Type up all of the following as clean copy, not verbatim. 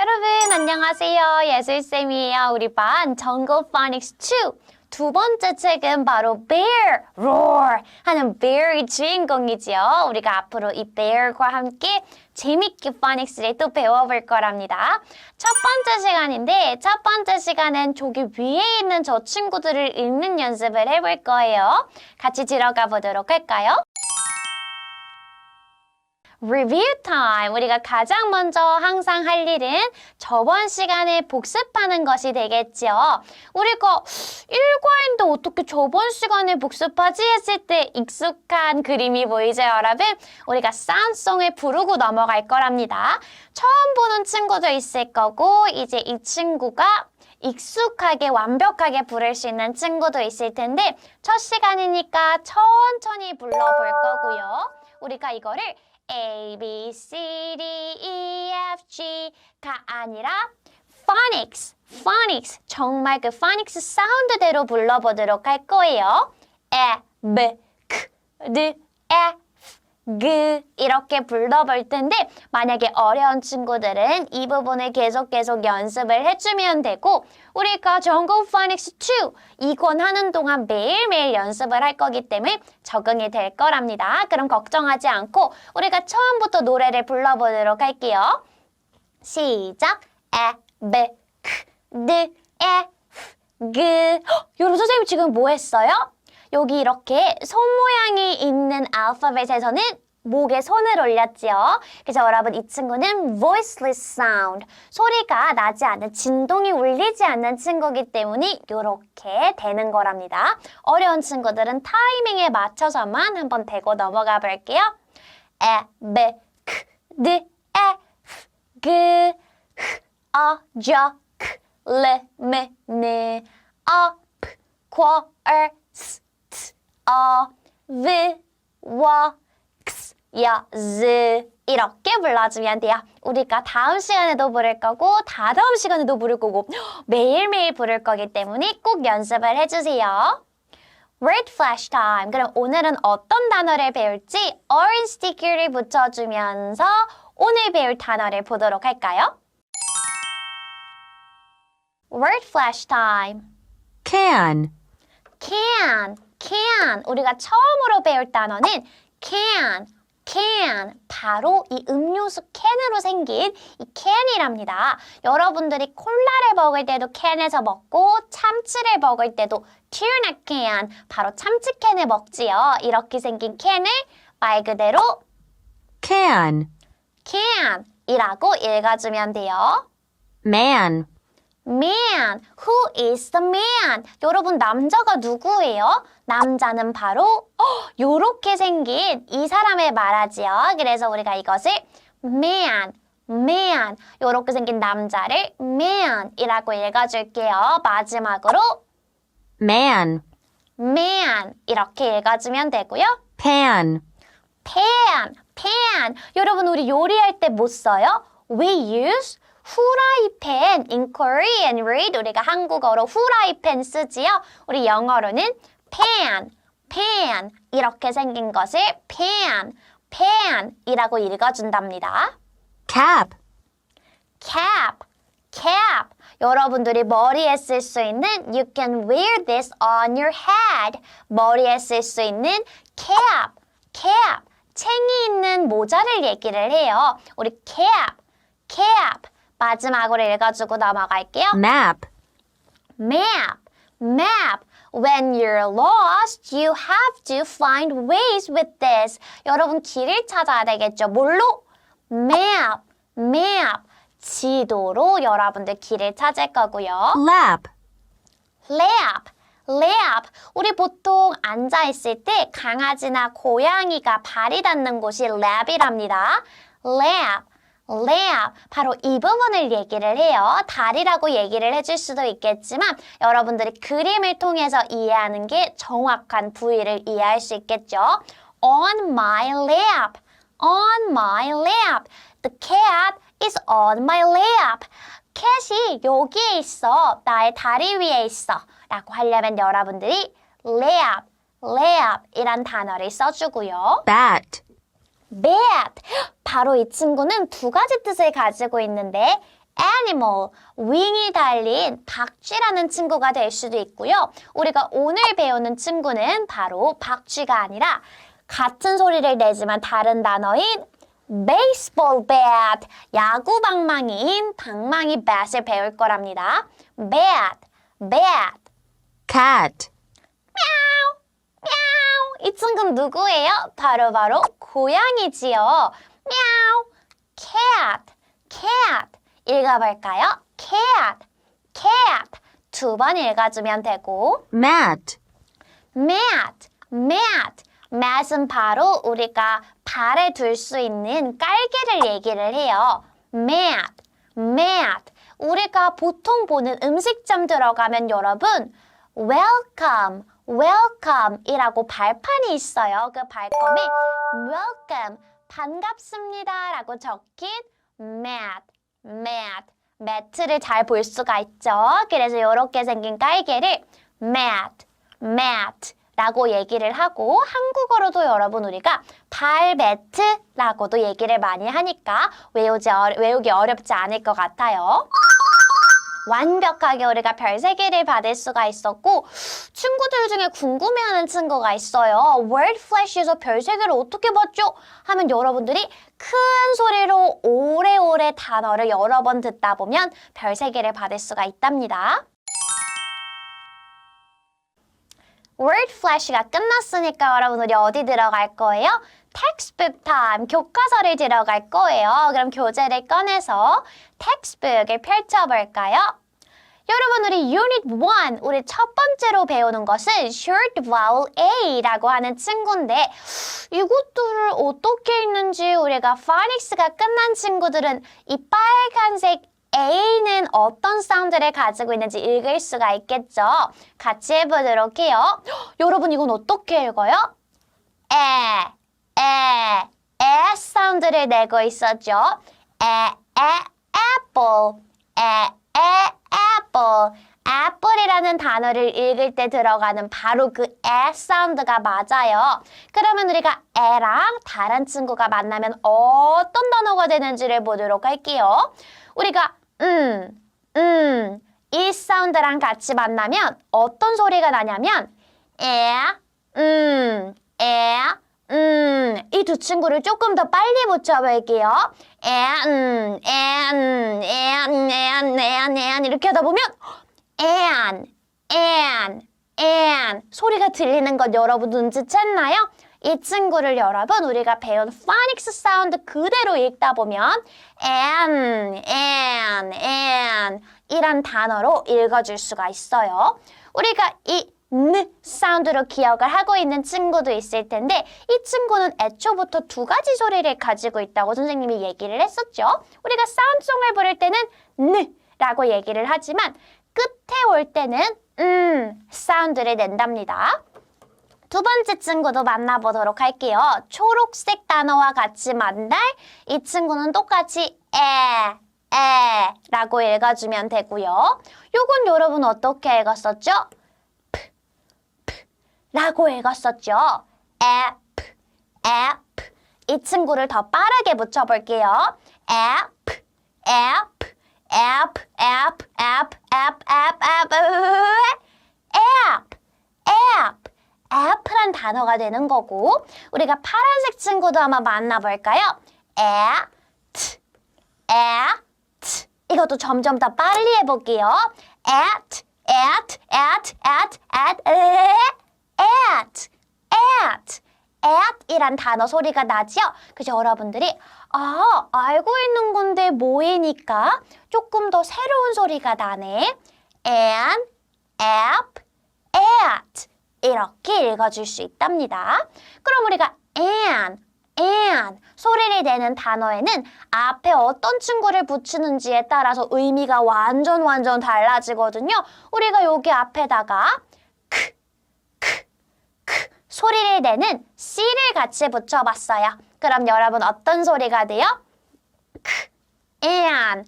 여러분 안녕하세요. 예슬쌤이에요. 우리 반 Jungle Phonics 2 두 번째 책은 바로 Bear, Roar 하는 Bear의 주인공이지요. 우리가 앞으로 이 Bear과 함께 재밌게 Phonic스를 또 배워볼 거랍니다. 첫 번째 시간인데 첫 번째 시간은 저기 위에 있는 저 친구들을 읽는 연습을 해볼 거예요. 같이 들어가 보도록 할까요? Review time! 우리가 가장 먼저 항상 할 일은 저번 시간에 복습하는 것이 되겠죠. 우리가 일과인데 어떻게 저번 시간에 복습하지 했을 때 익숙한 그림이 보이죠, 여러분? 우리가 사운드송을 부르고 넘어갈 거랍니다. 처음 보는 친구도 있을 거고 이제 이 친구가 익숙하게 완벽하게 부를 수 있는 친구도 있을 텐데 첫 시간이니까 천천히 불러볼 거고요. 우리가 이거를 A, B, C, D, E, F, G가 아니라 phonics, phonics, 정말 그 phonics 사운드대로 불러보도록 할 거예요. E, B, K, D, F, G 이렇게 불러볼 텐데 만약에 어려운 친구들은 이 부분을 계속 연습을 해주면 되고 우리가 Jungle Phonics 2 이권 하는 동안 매일매일 연습을 할 거기 때문에 적응이 될 거랍니다. 그럼 걱정하지 않고 우리가 처음부터 노래를 불러보도록 할게요. 시작! E, B, K, D, F, G 여러분 선생님 지금 뭐 했어요? 여기 이렇게 손 모양이 있는 알파벳에서는 목에 손을 올렸지요. 그래서 여러분 이 친구는 voiceless sound, 소리가 나지 않는, 진동이 울리지 않는 친구이기 때문에 이렇게 되는 거랍니다. 어려운 친구들은 타이밍에 맞춰서만 한번 대고 넘어가 볼게요. E, B, K, D, F, G, H, A, J, K, L, M, N, O, P, Q, R, S, T, O, V, W, X, Y, Z 이렇게 불러주면 돼요. 우리가 다음 시간에도 부를 거고 다다음 시간에도 부를 거고 매일매일 부를 거기 때문에 꼭 연습을 해주세요. Word flash time. 그럼 오늘은 어떤 단어를 배울지 orange sticker를 붙여주면서 오늘 배울 단어를 보도록 할까요? Word flash time. can, can. 우리가 처음으로 배울 단어는 can. 바로 이 음료수 캔으로 생긴 이 캔이랍니다. 여러분들이 콜라를 먹을 때도 캔에서 먹고 참치를 먹을 때도 tuna can, 바로 참치 캔을 먹지요. 이렇게 생긴 캔을 말 그대로 can이라고 읽어주면 돼요. man, who is the man? 여러분 남자가 누구예요? 남자는 바로 요렇게 생긴 이 사람을 말하지요. 그래서 우리가 이것을 man 요렇게 생긴 남자를 man이라고 읽어줄게요. 마지막으로 man, 이렇게 읽어주면 되고요. pan, 여러분 우리 요리할 때 뭐 써요? We use 후라이팬 in Korean, right? 우리가 한국어로 후라이팬 쓰지요. 우리 영어로는 pan 이렇게 생긴 것을 pan이라고 읽어준답니다. cap, 여러분들이 머리에 쓸 수 있는 you can wear this on your head. 머리에 쓸 수 있는 cap, 챙이 있는 모자를 얘기를 해요. 우리 cap. 마지막으로 읽어주고 넘어갈게요. map, When you're lost, you have to find ways with this. 여러분 길을 찾아야 되겠죠. 뭘로? map. 지도로 여러분들 길을 찾을 거고요. lap. 우리 보통 앉아있을 때 강아지나 고양이가 발이 닿는 곳이 랩이랍니다. lap, 바로 이 부분을 얘기를 해요. 다리라고 얘기를 해줄 수도 있겠지만 여러분들이 그림을 통해서 이해하는 게 정확한 부위를 이해할 수 있겠죠. On my lap. The cat is on my lap. 캣이 여기에 있어. 나의 다리 위에 있어. 라고 하려면 여러분들이 lap 이란 단어를 써주고요. bat, bat. 바로 이 친구는 두 가지 뜻을 가지고 있는데 animal, 윙이 달린 박쥐라는 친구가 될 수도 있고요. 우리가 오늘 배우는 친구는 바로 박쥐가 아니라 같은 소리를 내지만 다른 단어인 baseball bat, 야구 방망이인 방망이 bat을 배울 거랍니다. bat, bat. cat, мя우. 이 친구는 누구예요? 바로 고양이지요. мя우. cat, cat. 읽어볼까요? cat, cat. 두 번 읽어주면 되고 mat, mat, mat. mat은 바로 우리가 발에 둘 수 있는 깔개를 얘기를 해요. mat, mat. 우리가 보통 보는 음식점 들어가면 여러분 welcome, welcome 이라고 발판이 있어요. 그 발판에 welcome, 반갑습니다 라고 적힌 mat, mat, 매트를 잘 볼 수가 있죠. 그래서 이렇게 생긴 깔개를 mat, mat 라고 얘기를 하고 한국어로도 여러분 우리가 발 매트라고도 얘기를 많이 하니까 외우기 어렵지 않을 것 같아요. 완벽하게 우리가 별 3개를 받을 수가 있었고 친구들 중에 궁금해하는 친구가 있어요. word flash에서 별 3개를 어떻게 받죠? 하면 여러분들이 큰 소리로 오래오래 단어를 여러 번 듣다 보면 별 3개를 받을 수가 있답니다. word flash가 끝났으니까 여러분 우리 어디 들어갈 거예요? textbook time, 교과서를 들어갈 거예요. 그럼 교재를 꺼내서 textbook을 펼쳐볼까요? 여러분 우리 unit 1, 우리 첫 번째로 배우는 것은 short vowel A라고 하는 친구인데 이것들을 어떻게 읽는지 우리가 phonics가 끝난 친구들은 이 빨간색 A는 어떤 사운드를 가지고 있는지 읽을 수가 있겠죠? 같이 해보도록 해요. 여러분 이건 어떻게 읽어요? 에 사운드를 내고 있었죠. apple, apple. apple이라는 단어를 읽을 때 들어가는 바로 그 에 사운드가 맞아요. 그러면 우리가 에랑 다른 친구가 만나면 어떤 단어가 되는지를 보도록 할게요. 우리가 이 사운드랑 같이 만나면 어떤 소리가 나냐면 이 두 친구를 조금 더 빨리 붙여볼게요. 이렇게 하다 보면 소리가 들리는 것 여러분 눈치챘나요? 이 친구를 여러분 우리가 배운 phonics 사운드 그대로 읽다 보면 이란 단어로 읽어줄 수가 있어요. 우리가 이 느 사운드로 기억을 하고 있는 친구도 있을 텐데 이 친구는 애초부터 2가지 소리를 가지고 있다고 선생님이 얘기를 했었죠. 우리가 사운드송을 부를 때는 느라고 얘기를 하지만 끝에 올 때는 사운드를 낸답니다. 두 번째 친구도 만나보도록 할게요. 초록색 단어와 같이 만날 이 친구는 똑같이 라고 읽어주면 되고요. 요건 여러분 어떻게 읽었었죠? 라고 읽었었죠. 이 친구를 더 빠르게 붙여볼게요. app란 단어가 되는 거고 우리가 파란색 친구도 한번 만나볼까요? 이것도 점점 더 빨리 해볼게요. 이란 단어 소리가 나죠? 그래서 여러분들이 알고 있는 건데 뭐이니까 조금 더 새로운 소리가 나네. and, app, at 이렇게 읽어줄 수 있답니다. 그럼 우리가 and 소리를 내는 단어에는 앞에 어떤 친구를 붙이는지에 따라서 의미가 완전 달라지거든요. 우리가 여기 앞에다가 소리를 내는 C를 같이 붙여봤어요. 그럼 여러분 어떤 소리가 돼요? can,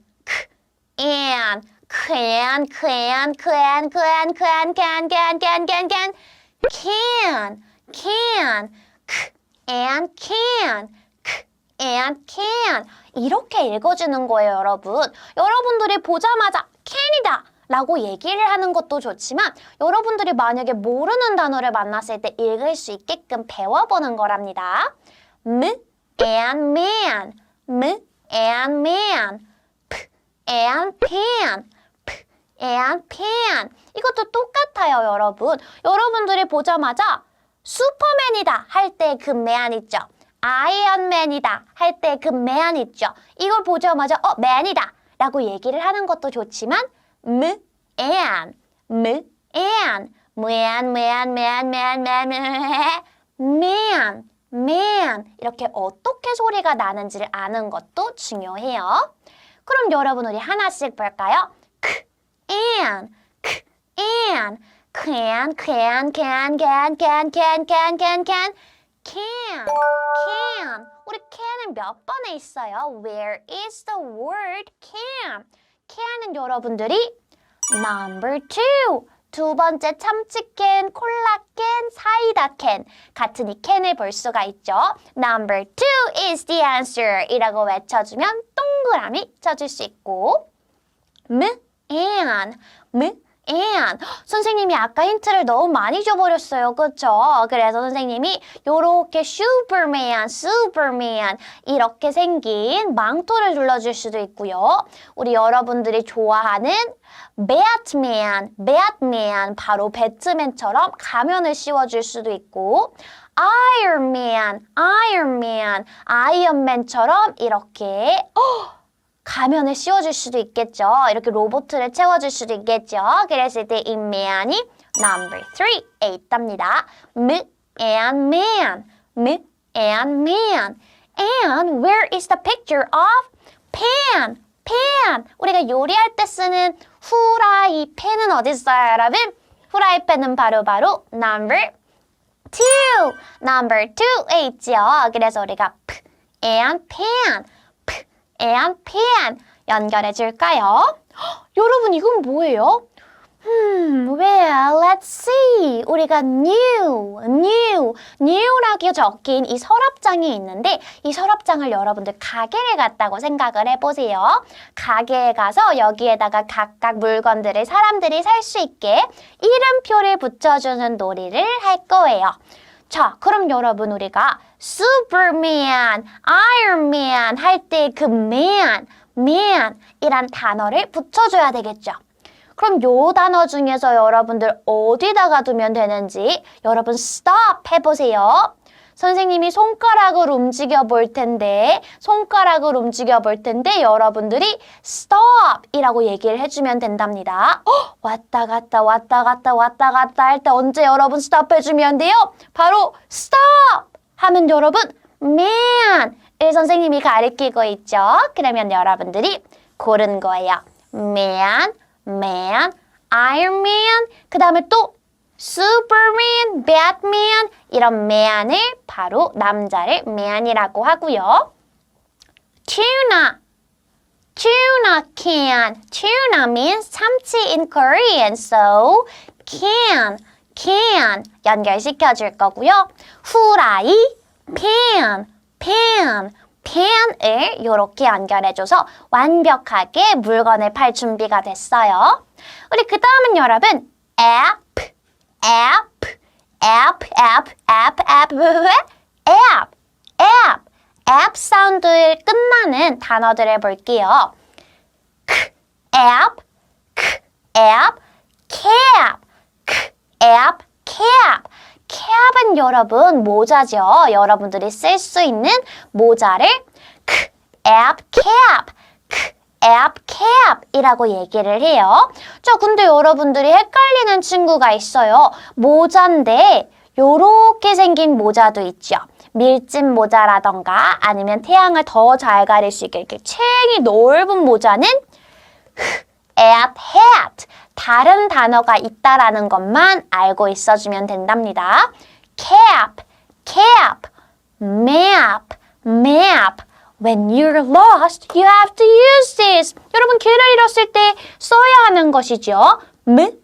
and can. 이렇게 읽어주는 거예요, 여러분. 여러분들이 보자마자 can이다 라고 얘기를 하는 것도 좋지만 여러분들이 만약에 모르는 단어를 만났을 때 읽을 수 있게끔 배워보는 거랍니다. M and man, M and man, P and pan, P and pan. 이것도 똑같아요, 여러분. 여러분들이 보자마자 슈퍼맨이다 할 때 그 man 있죠. 아이언맨이다 할 때 그 man 있죠. 이걸 보자마자 man이다 라고 얘기를 하는 것도 좋지만 M and, M and, man 이렇게 어떻게 소리가 나는지를 아는 것도 중요해요. 그럼 여러분 우리 하나씩 볼까요? and, can. 우리 can은 몇 번에 있어요? Where is the word can? can은 여러분들이 number 2. 두 번째 참치캔, 콜라캔, 사이다캔 같은 이 캔을 볼 수가 있죠. Number 2 is the answer 이라고 외쳐주면 동그라미 쳐줄 수 있고 and 선생님이 아까 힌트를 너무 많이 줘버렸어요. 그쵸? 그래서 선생님이 요렇게 슈퍼맨 이렇게 생긴 망토를 둘러줄 수도 있고요. 우리 여러분들이 좋아하는 배트맨 바로 배트맨처럼 가면을 씌워줄 수도 있고 아이언맨처럼 이렇게 가면을 씌워줄 수도 있겠죠. 이렇게 로봇을 채워줄 수도 있겠죠. 그랬을 때 이 man이 number 3에 있답니다. M and man. And where is the picture of pan? 우리가 요리할 때 쓰는 후라이팬은 어디 있어요, 여러분? 후라이팬은 바로 number 2에 있죠. 그래서 우리가 P and pan 연결해 줄까요? 여러분 이건 뭐예요? Well, let's see. 우리가 new라고 적힌 이 서랍장이 있는데 이 서랍장을 여러분들 가게에 갔다고 생각을 해보세요. 가게에 가서 여기에다가 각각 물건들을 사람들이 살 수 있게 이름표를 붙여주는 놀이를 할 거예요. 자, 그럼 여러분 우리가 Superman, Iron Man 할 때 그 man 이란 단어를 붙여줘야 되겠죠. 그럼 요 단어 중에서 여러분들 어디다가 두면 되는지 여러분 stop 해보세요. 선생님이 손가락을 움직여 볼 텐데 여러분들이 stop 이라고 얘기를 해주면 된답니다. 왔다 갔다 할 때 언제 여러분 stop 해주면 돼요? 바로 stop 하면 여러분 man 을 선생님이 가리키고 있죠. 그러면 여러분들이 고른 거예요. man, Iron Man, 그 다음에 또 Superman, Batman 이런 man을 바로 남자를 man이라고 하고요. Tuna can. Tuna means 참치 in Korean. So can 연결시켜 줄 거고요. 후라이, pan을 이렇게 연결해줘서 완벽하게 물건을 팔 준비가 됐어요. 우리 그 다음은 여러분 app 사운드를 끝나는 단어들을 볼게요. cap. cap은 여러분 모자죠. 여러분들이 쓸 수 있는 모자를 app cap이라고 얘기를 해요. 자, 근데 여러분들이 헷갈리는 친구가 있어요. 모자인데 요렇게 생긴 모자도 있죠. 밀짚 모자라던가 아니면 태양을 더 잘 가릴 수 있게 이렇게 챙이 넓은 모자는 hat. 다른 단어가 있다라는 것만 알고 있어주면 된답니다. cap, map. When you're lost, you have to use this. 여러분 길을 잃었을 때 써야 하는 것이죠. map.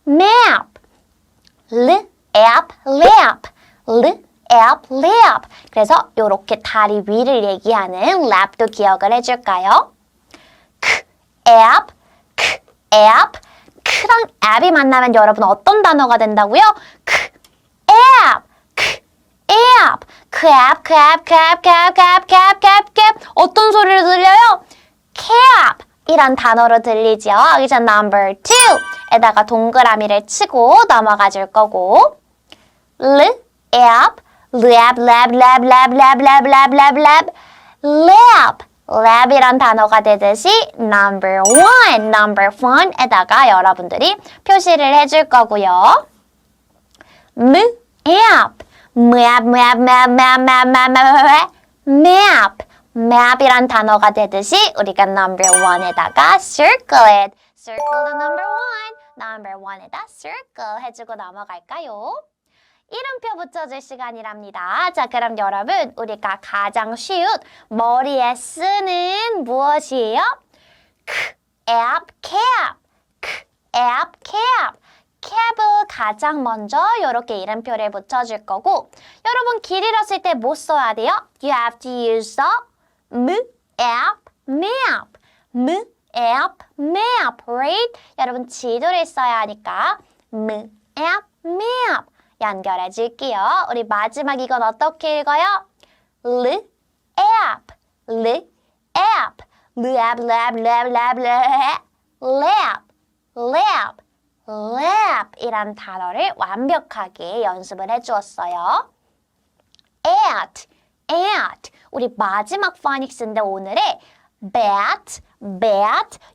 map. lap. lap. 그래서 이렇게 다리 위를 얘기하는 lap도 기억을 해줄까요? app. 랑 app이 만나면 여러분 어떤 단어가 된다고요? app. 어떤 소리를 들려요? cap 이란 단어로 들리죠. 이제 number 2에다가 동그라미를 치고 넘어가 줄 거고 lap lab이란 단어가 되듯이 number 1에다가 여러분들이 표시를 해줄 거고요. map이란 단어가 되듯이 우리가 number 1에다가 circle it. circle the number 1에다 circle 해주고 넘어갈까요? 이름표 붙여줄 시간이랍니다. 자, 그럼 여러분 우리가 가장 쉬운 머리에 쓰는 무엇이에요? cap을 가장 먼저 이렇게 이름표를 붙여줄 거고 여러분 길 잃었을 때 뭐 써야 돼요? You have to use the map, right? 여러분 지도를 써야 하니까 map 연결해 줄게요. 우리 마지막 이건 어떻게 읽어요? lap 이란 단어를 완벽하게 연습을 해주었어요. at 우리 마지막 파닉스인데 오늘의 bat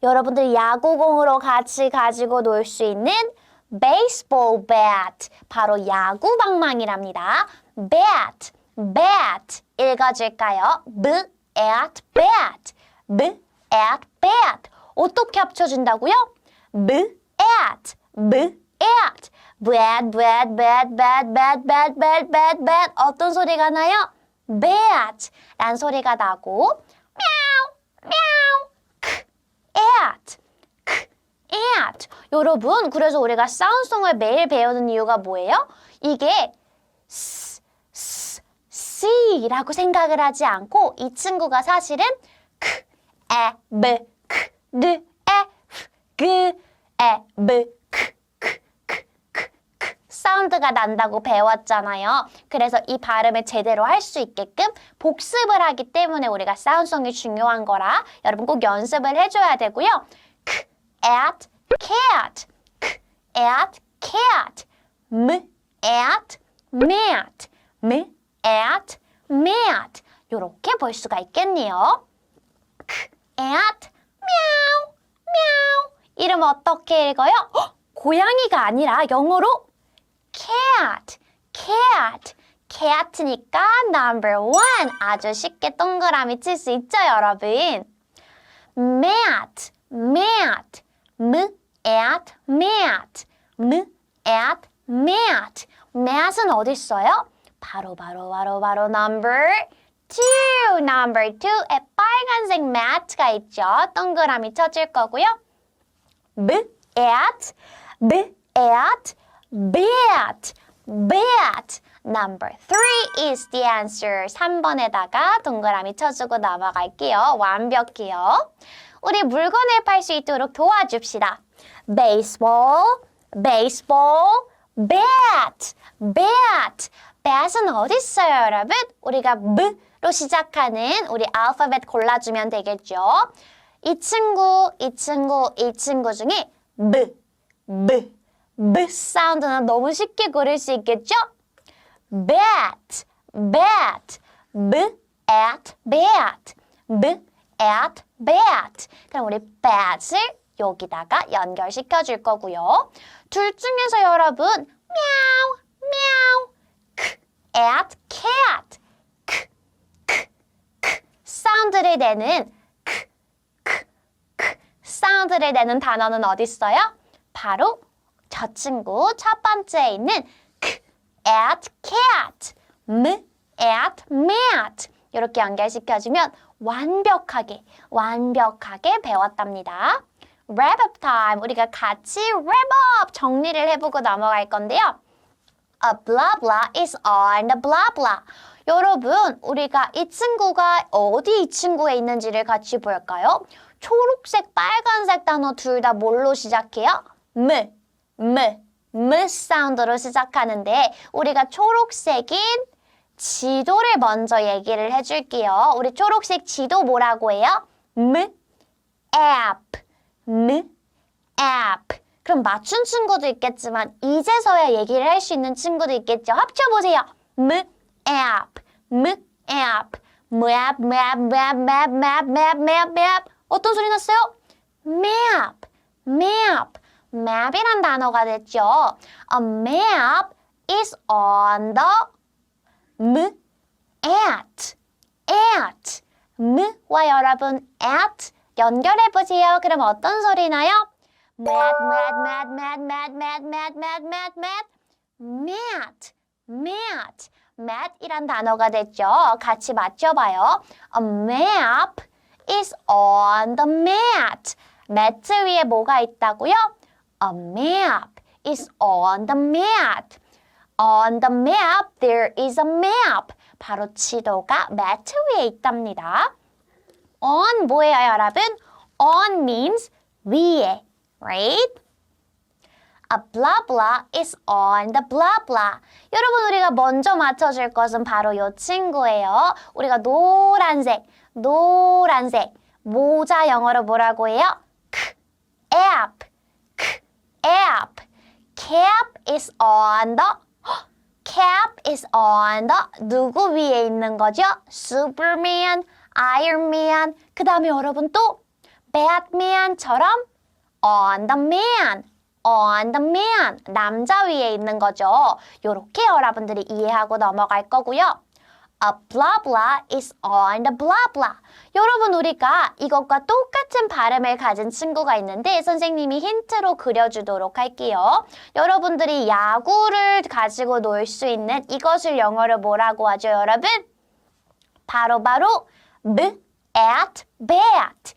여러분들 야구공으로 같이 가지고 놀 수 있는 baseball bat 바로 야구 방망이랍니다. bat 읽어줄까요? at bat 어떻게 합쳐진다고요? bat 어떤 소리가 나요? bat 란 소리가 나고 at 여러분 그래서 우리가 사운드송을 매일 배우는 이유가 뭐예요? 이게 C라고 생각을 하지 않고 이 친구가 사실은 사운드가 난다고 배웠잖아요. 그래서 이 발음을 제대로 할 수 있게끔 복습을 하기 때문에 우리가 사운드송이 중요한 거라 여러분 꼭 연습을 해줘야 되고요. at cat at mat 요렇게 볼 수가 있겠네요. at meow 이름 어떻게 읽어요? 고양이가 아니라 영어로 cat니까 number 1 아주 쉽게 동그라미 칠 수 있죠 여러분. mat mat은 어디 있어요? 바로 number 2에 빨간색 mat가 있죠. 동그라미 쳐줄 거고요. bat number 3 is the answer. 3번에다가 동그라미 쳐주고 넘어갈게요. 완벽해요. 우리 물건을 팔 수 있도록 도와줍시다. baseball, bat은 어디 있어요, 여러분? 우리가 B로 시작하는 우리 알파벳 골라주면 되겠죠. 이 친구 중에 B 사운드는 너무 쉽게 고를 수 있겠죠? bat, bat. 그럼 우리 bat을 여기다가 연결시켜 줄 거고요. 둘 중에서 여러분 at cat 사운드를 내는 단어는 어디 있어요? 바로 저 친구 첫 번째에 있는 at cat, at mat 이렇게 연결시켜주면 완벽하게 배웠답니다. wrap-up time. 우리가 같이 wrap-up 정리를 해보고 넘어갈 건데요. A blah blah is on the blah blah. 여러분, 우리가 이 친구가 어디 이 친구에 있는지를 같이 볼까요? 초록색, 빨간색 단어 둘 다 뭘로 시작해요? 무 사운드로 시작하는데 우리가 초록색인 지도를 먼저 얘기를 해줄게요. 우리 초록색 지도 뭐라고 해요? app. 그럼 맞춘 친구도 있겠지만 이제서야 얘기를 할 수 있는 친구도 있겠죠. 합쳐보세요. map. 어떤 소리 났어요? map이란 단어가 됐죠. A map is on the m와 여러분 at 연결해보세요. 그럼 어떤 소리 나요? mat 이란 단어가 됐죠. 같이 맞춰봐요. A map is on the mat. 매트 위에 뭐가 있다고요? A map is on the mat. On the map, there is a map. 바로 지도가 매트 위에 있답니다. On 뭐예요, 여러분? On means 위에, right? A blah blah is on the blah blah. 여러분, 우리가 먼저 맞춰줄 것은 바로 이 친구예요. 우리가 노란색. 모자 영어로 뭐라고 해요? app. Cap is on the 누구 위에 있는 거죠? Superman, Iron Man. 그 다음에 여러분 또 Batman처럼 on the man. 남자 위에 있는 거죠. 요렇게 여러분들이 이해하고 넘어갈 거고요. A blah blah is on the blah blah. 여러분, 우리가 이것과 똑같은 발음을 가진 친구가 있는데 선생님이 힌트로 그려주도록 할게요. 여러분들이 야구를 가지고 놀 수 있는 이것을 영어로 뭐라고 하죠, 여러분? 바로 at bat.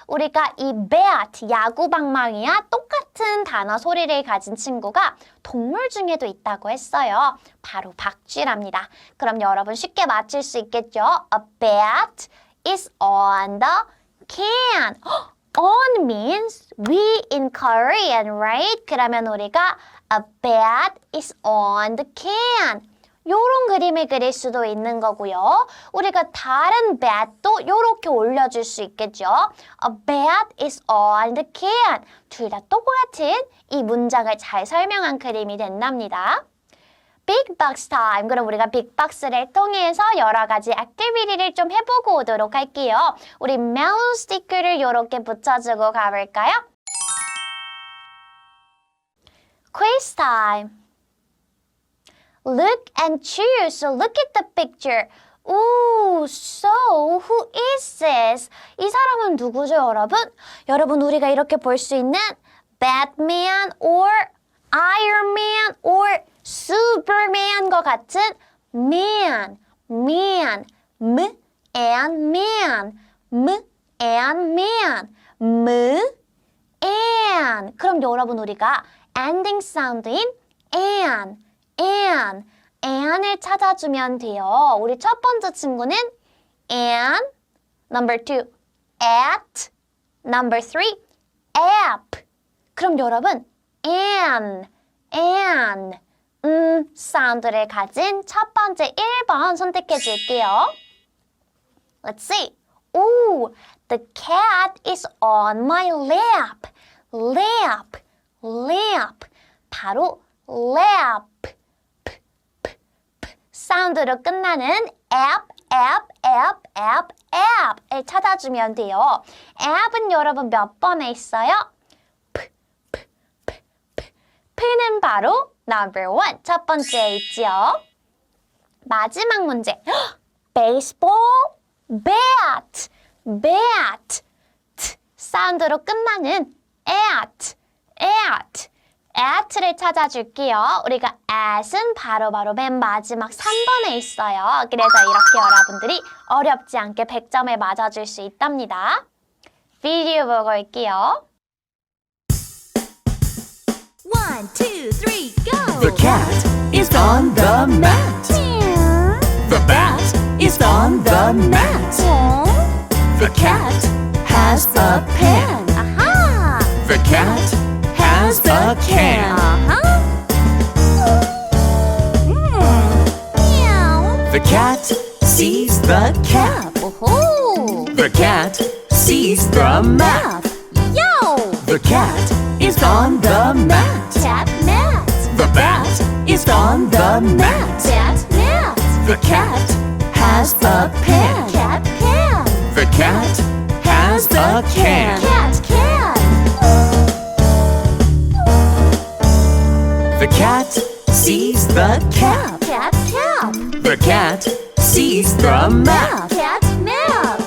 우리가 이 bat, 야구 방망이와 똑같은 단어 소리를 가진 친구가 동물 중에도 있다고 했어요. 바로 박쥐랍니다. 그럼 여러분 쉽게 맞힐 수 있겠죠? A bat is on the can. On means we in Korean, right? 그러면 우리가 a bat is on the can. 요런 그림을 그릴 수도 있는 거고요. 우리가 다른 bat도 요렇게 올려줄 수 있겠죠. A bat is on the can. 둘 다 똑같은 이 문장을 잘 설명한 그림이 된답니다. Big Box Time. 그럼 우리가 빅박스를 통해서 여러 가지 액티비티를 좀 해보고 오도록 할게요. 우리 멜론 스티커를 요렇게 붙여주고 가볼까요? Quiz Time. Look and choose. So look at the picture. Ooh, so who is this? 이 사람은 누구죠, 여러분? 여러분, 우리가 이렇게 볼 수 있는 Batman or Iron Man or Superman과 같은 man. 그럼 여러분, 우리가 ending 사운드인 and을 찾아주면 돼요. 우리 첫 번째 친구는 and, number 2, at, number 3, app. 그럼 여러분, and, 사운드를 가진 첫 번째 1번 선택해 줄게요. Let's see. Ooh, the cat is on my lap. 바로 lap. 사운드로 끝나는 app을 찾아주면 돼요. app은 여러분 몇 번에 있어요? p는 바로 number 1, 첫 번째에 있지요. 마지막 문제. baseball, bat. 사운드로 끝나는 at를 찾아줄게요. 우리가 at은 바로 맨 마지막 3번에 있어요. 그래서 이렇게 여러분들이 어렵지 않게 100점을 맞아줄 수 있답니다. 비디오 보고 올게요. 1, 2, 3, go! The cat is on the mat. The bat is on the mat. The cat has a pen. Aha! The cat has a can. Meow! The cat sees the cap. Oh! The cat sees the map. Yo! The cat is on the mat. Tap mat! The bat is on the mat. Tap mat! The cat has a pen. Cat can! The cat has a can. Cat can! The cat sees the cap. Cat cap! The cat sees the map. Cat map!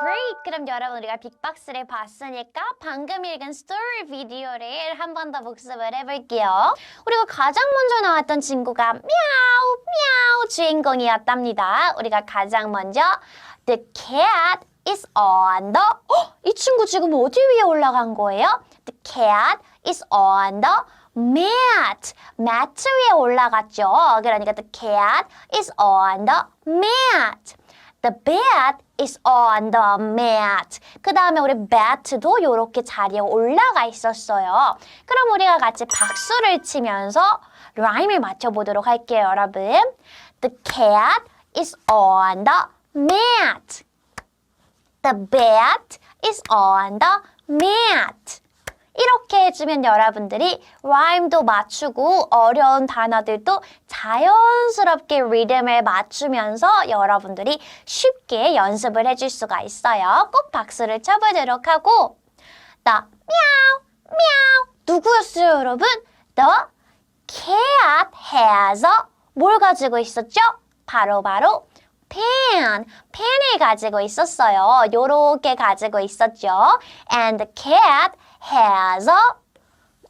Great! 그럼 여러분 우리가 빅박스를 봤으니까 방금 읽은 스토리 비디오를 한 번 더 복습을 해볼게요. 우리가 가장 먼저 나왔던 친구가 미야우 미야우 주인공이었답니다. 우리가 가장 먼저 The cat is on the 이 친구 지금 어디 위에 올라간 거예요? The cat is on the mat. 매트 위에 올라갔죠. 그러니까 the cat is on the mat. The bat is on the mat. 그 다음에 우리 bat도 이렇게 자리에 올라가 있었어요. 그럼 우리가 같이 박수를 치면서 라임을 맞춰보도록 할게요, 여러분. The cat is on the mat. The bat is on the mat. 이렇게 해주면 여러분들이 라임도 맞추고 어려운 단어들도 자연스럽게 리듬을 맞추면서 여러분들이 쉽게 연습을 해줄 수가 있어요. 꼭 박수를 쳐보도록 하고 The meow, meow 누구였어요, 여러분? The cat has a 뭘 가지고 있었죠? 바로 pen, 펜을 가지고 있었어요. 요렇게 가지고 있었죠. And the cat has a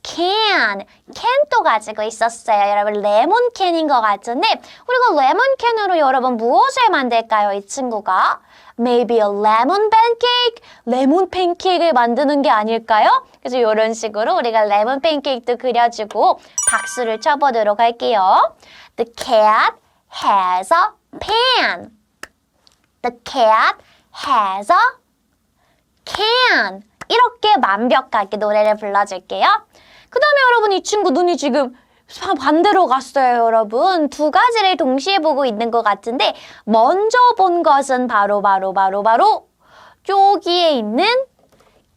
can, 캔도 가지고 있었어요. 여러분 레몬 캔인 것 같은데 우리가 레몬 캔으로 여러분 무엇을 만들까요? 이 친구가 maybe a lemon pancake, 레몬 팬케이크를 만드는 게 아닐까요? 그래서 이런 식으로 우리가 레몬 팬케이크도 그려주고 박수를 쳐보도록 할게요. The cat has a pen. The cat has a can. 이렇게 완벽하게 노래를 불러줄게요. 그 다음에 여러분 이 친구 눈이 지금 반대로 갔어요, 여러분. 두 가지를 동시에 보고 있는 것 같은데 먼저 본 것은 바로 여기에 있는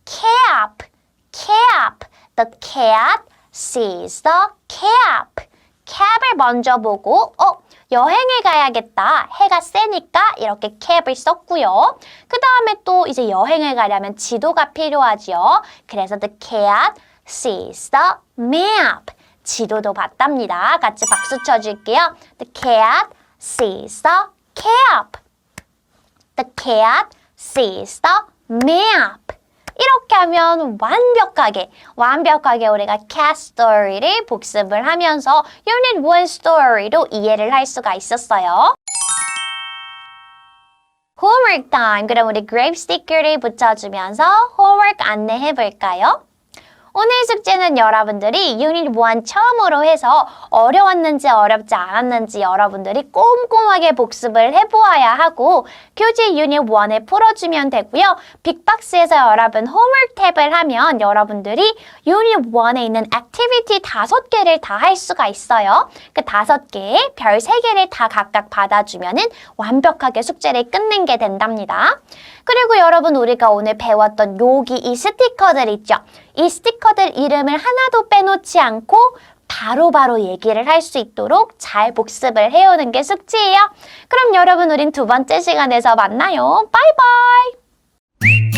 cap. cap. The cat sees the cap. cap을 먼저 보고 여행을 가야겠다. 해가 세니까 이렇게 cap을 썼고요. 그 다음에 또 이제 여행을 가려면 지도가 필요하죠. 그래서 the cat sees the map. 지도도 봤답니다. 같이 박수 쳐줄게요. The cat sees the cap. The cat sees the map. 이렇게 하면 완벽하게 우리가 cat story를 복습을 하면서 Unit 1 story로 이해를 할 수가 있었어요. Homework time. 그럼 우리 grape sticker를 붙여주면서 homework 안내해 볼까요? 오늘 숙제는 여러분들이 유닛 1 처음으로 해서 어려웠는지 어렵지 않았는지 여러분들이 꼼꼼하게 복습을 해보아야 하고 교재 유닛 1을 풀어주면 되고요. 빅박스에서 여러분 홈워크 탭을 하면 여러분들이 유닛 1에 있는 액티비티 5개를 다 할 수가 있어요. 그 5개, 별 3개를 다 각각 받아주면은 완벽하게 숙제를 끝낸 게 된답니다. 그리고 여러분 우리가 오늘 배웠던 여기 이 스티커들 있죠? 이 스티커들 이름을 하나도 빼놓지 않고 바로바로 얘기를 할 수 있도록 잘 복습을 해오는 게 숙제예요. 그럼 여러분 우린 두 번째 시간에서 만나요. 바이바이!